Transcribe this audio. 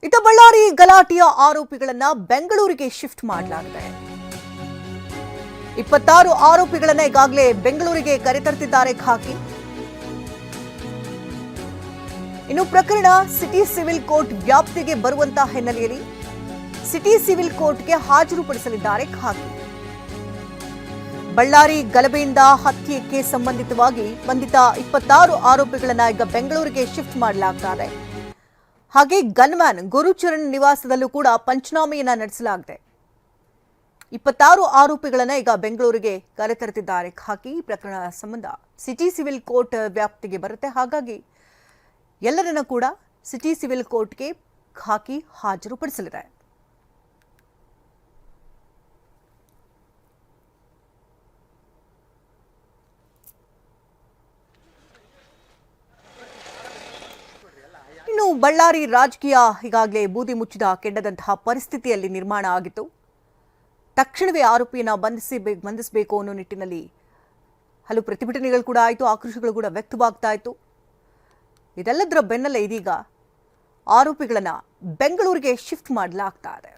ಇತ್ತ ಬಳ್ಳಾರಿ ಗಲಾಟೆಯ ಆರೋಪಿಗಳನ್ನ ಬೆಂಗಳೂರಿಗೆ ಶಿಫ್ಟ್ ಮಾಡಲಾಗಿದೆ. 26 ಆರೋಪಿಗಳನ್ನ ಈಗಾಗಲೇ ಬೆಂಗಳೂರಿಗೆ ಕರೆತರ್ತಿದ್ದಾರೆ ಖಾಕಿ. ಇನ್ನು ಪ್ರಕರಣ ಸಿಟಿ ಸಿವಿಲ್ ಕೋರ್ಟ್ ವ್ಯಾಪ್ತಿಗೆ ಬರುವಂತಹ ಹಿನ್ನೆಲೆಯಲ್ಲಿ ಸಿಟಿ ಸಿವಿಲ್ ಕೋರ್ಟ್ಗೆ ಹಾಜರುಪಡಿಸಲಿದ್ದಾರೆ ಖಾಕಿ. ಬಳ್ಳಾರಿ ಗಲಭೆಯಿಂದ ಹತ್ಯೆಗೆ ಸಂಬಂಧಿತವಾಗಿ ಬಂಧಿತ 26 ಆರೋಪಿಗಳನ್ನ ಈಗ ಬೆಂಗಳೂರಿಗೆ ಶಿಫ್ಟ್ ಮಾಡಲಾಗುತ್ತದೆ. ಹಾಗೆ ಗನ್ಮ್ಯಾನ್ ಗುರುಚರಣ್ ನಿವಾಸದಲ್ಲೂ ಕೂಡ ಪಂಚನಾಮೆಯನ್ನ ನಡೆಸಲಾಗಿದೆ. 26 ಆರೋಪಿಗಳನ್ನ ಈಗ ಬೆಂಗಳೂರಿಗೆ ಕರೆತರುತ್ತಿದ್ದಾರೆ ಖಾಕಿ. ಪ್ರಕರಣ ಸಂಬಂಧ ಸಿಟಿ ಸಿವಿಲ್ ಕೋರ್ಟ್ ವ್ಯಾಪ್ತಿಗೆ ಬರುತ್ತೆ. ಹಾಗಾಗಿ ಎಲ್ಲರನ್ನ ಕೂಡ ಸಿಟಿ ಸಿವಿಲ್ ಕೋರ್ಟ್ಗೆ ಖಾಕಿ ಹಾಜರುಪಡಿಸಲಿದೆ. ಇನ್ನು ಬಳ್ಳಾರಿ ರಾಜಕೀಯ ಈಗಾಗಲೇ ಬೂದಿ ಮುಚ್ಚಿದ ಕೆಂಡದಂತಹ ಪರಿಸ್ಥಿತಿಯಲ್ಲಿ ನಿರ್ಮಾಣ ಆಗಿತ್ತು. ತಕ್ಷಣವೇ ಆರೋಪಿಯನ್ನು ಬಂಧಿಸಬೇಕು ಅನ್ನೋ ನಿಟ್ಟಿನಲ್ಲಿ ಹಲವು ಪ್ರತಿಭಟನೆಗಳು ಕೂಡ ಆಯಿತು, ಆಕ್ರೋಶಗಳು ಕೂಡ ವ್ಯಕ್ತವಾಗ್ತಾ ಇತ್ತು. ಇದೆಲ್ಲದರ ಬೆನ್ನಲ್ಲೇ ಇದೀಗ ಆರೋಪಿಗಳನ್ನ ಬೆಂಗಳೂರಿಗೆ ಶಿಫ್ಟ್ ಮಾಡಲಾಗ್ತಾ ಇದೆ.